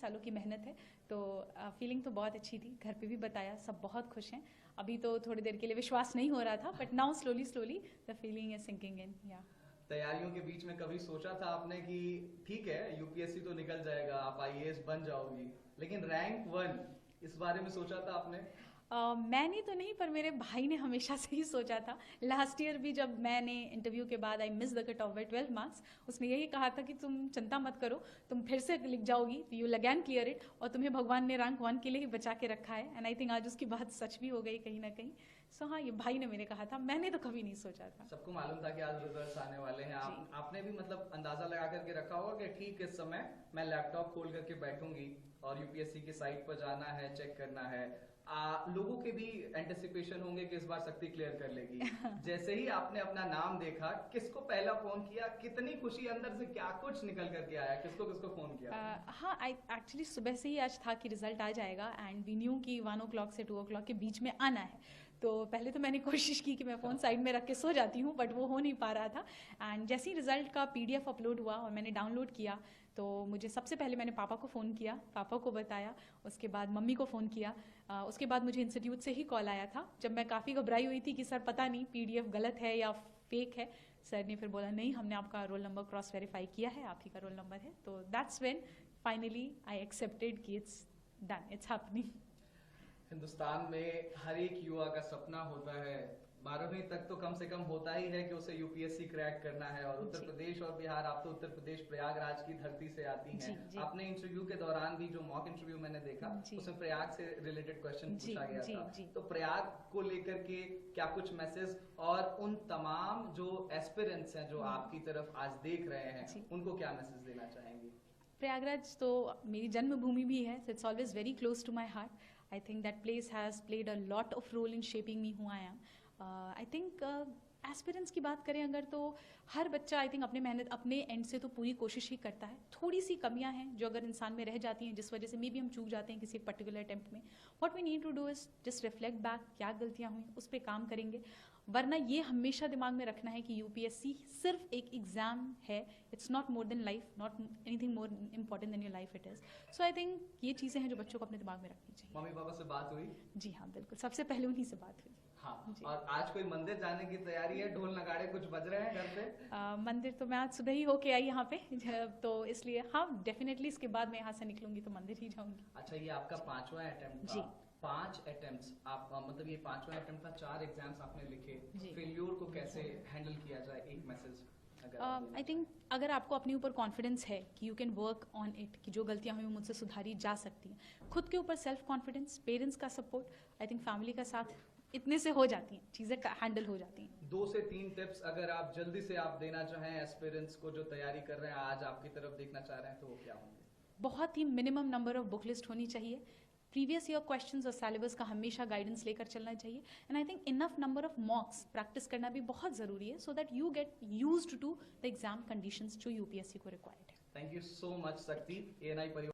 सालों की मेहनत है, तो फीलिंग तो बहुत अच्छी थी। घर पे भी बताया, सब बहुत खुश हैं। अभी तो थोड़ी देर के लिए विश्वास नहीं हो रहा था, but now slowly slowly the feeling is sinking in. या तैयारियों के बीच में कभी सोचा था आपने कि ठीक है यूपीएससी तो निकल जाएगा, आप आईएएस बन जाओगी, लेकिन रैंक 1 इस बारे में सोचा था आपने? मैंने तो नहीं, पर मेरे भाई ने हमेशा से ही सोचा था। लास्ट ईयर भी जब मैंने इंटरव्यू के बाद I miss the cut off by 12 marks, उसने यही कहा था कि तुम चिंता मत करो, तुम फिर से लिख जाओगी, you will again clear it, और तुम्हें भगवान ने रैंक 1 के लिए ही बचा के रखा है। एंड आई थिंक आज उसकी बात सच भी हो गई कहीं ना कहीं। सो हाँ, ये भाई ने मेरे कहा था, मैंने तो कभी नहीं सोचा था। सबको मालूम था कि आज रिजल्ट्स आने वाले हैं। आपने भी मतलब अंदाजा लगा करके रखा होगा कि ठीक इस समय मैं लैपटॉप खोल करके बैठूंगी और यूपीएससी की साइट पर जाना है, चेक करना है। लोगों के भी एंटिसिपेशन होंगे कि इस बार शक्ति क्लियर कर लेगी। जैसे ही आपने अपना नाम देखा, किसको पहला फोन किया, कितनी खुशी अंदर से, क्या कुछ निकल करके आया, किसको किसको फोन किया? हाँ, आई एक्चुअली सुबह से ही आज था कि रिजल्ट आ जाएगा, एंड वी न्यू कि 1 o'clock से 2 o'clock के बीच में आना है। तो पहले तो मैंने कोशिश की कि मैं फ़ोन साइड में रख के सो जाती हूँ, बट वो हो नहीं पा रहा था। एंड जैसे ही रिजल्ट का PDF अपलोड हुआ और मैंने डाउनलोड किया, तो मुझे सबसे पहले मैंने पापा को फ़ोन किया, पापा को बताया, उसके बाद मम्मी को फ़ोन किया। उसके बाद मुझे इंस्टीट्यूट से ही कॉल आया था, जब मैं काफ़ी घबराई हुई थी कि सर पता नहीं PDF गलत है या फेक है। सर ने फिर बोला नहीं, हमने आपका रोल नंबर क्रॉस वेरीफाई किया है, आप ही का रोल नंबर है। तो that's when finally I accepted कि it's done, it's happening. Hindustan में हर एक युवा का सपना होता है, 12वीं तक तो कम से कम होता ही है कि उसे यूपीएससी क्रैक करना है। और उत्तर प्रदेश और बिहार, आप तो उत्तर प्रदेश प्रयागराज की धरती से आती हैं। आपने इंटरव्यू के दौरान भी, जो मॉक इंटरव्यू मैंने देखा, उसमें प्रयाग से रिलेटेड क्वेश्चन पूछा गया था। तो प्रयाग को लेकर के क्या कुछ मैसेज, और उन तमाम जो एस्पिरेंट्स हैं जो आपकी तरफ आज देख रहे हैं, उनको क्या मैसेज देना चाहेंगे? प्रयागराज तो मेरी जन्मभूमि भी है, so it's always very close to my heart. I think that place has played a lot of role in shaping me who I am. I think aspirants की बात करें अगर, तो हर बच्चा आई थिंक अपने मेहनत, अपने एंड से तो पूरी कोशिश ही करता है। थोड़ी सी कमियां हैं जो अगर इंसान में रह जाती हैं, जिस वजह से मे बी हम चूक जाते हैं किसी पर्टिकुलर अटेम्प्ट में। What we need to do is just reflect back, क्या गलतियां हुई, उस पर काम करेंगे। वरना ये हमेशा दिमाग में रखना है कि यूपीएससी सिर्फ एक एग्जाम है, it's not more than life, not anything more important than your life it is. So I think ये चीज़ें हैं जो बच्चों को अपने दिमाग में रखनी चाहिए। मम्मी पापा से बात हुई? जी हाँ, बिल्कुल, सबसे पहले उन्हीं से बात हुई। हाँ, और आज कोई मंदिर जाने की तैयारी है? ढोल नगाड़े कुछ बज रहे हैं घर पे? मंदिर तो मैं आज सुबह ही होके आई यहाँ पे, तो इसलिए हाँ, डेफिनेटली इसके बाद मैं यहाँ से निकलूंगी तो मंदिर ही जाऊंगी। अच्छा, ये आपका 5वां अटेम्प्ट था। 5 अटेम्प्ट्स, आप मतलब ये 5वां अटेम्प्ट था, 4 एग्जाम्स आपने लिखे। फेल्योर को कैसे हैंडल किया जाए, एक मैसेज आई थिंक अगर आपको अपने ऊपर कॉन्फिडेंस है कि you can work on it, कि जो गलतियां हुई मुझसे सुधारी जा सकती हैं, खुद के ऊपर सेल्फ कॉन्फिडेंस, पेरेंट्स का सपोर्ट, आई थिंक फैमिली का साथ, इतने से हो जाती हैं चीज़ें, हैंडल हो जाती हैं। 2 से 3 टिप्स अगर आप जल्दी से आप देना चाहें एस्पिरेंट्स को जो तैयारी कर रहे हैं, आज आपकी तरफ देखना चाह रहे हैं, तो वो क्या होंगे? बहुत ही minimum number of book list होनी चाहिए। प्रीवियस ईयर क्वेश्चंस और सिलेबस का हमेशा गाइडेंस लेकर चलना चाहिए। And I think enough number of mocks practice करना भी बहुत ज़रूरी है, so that you get used to the exam conditions जो यूपीएससी को रिक्वायर्ड है। Thank you so much Shakti. ANI परिवार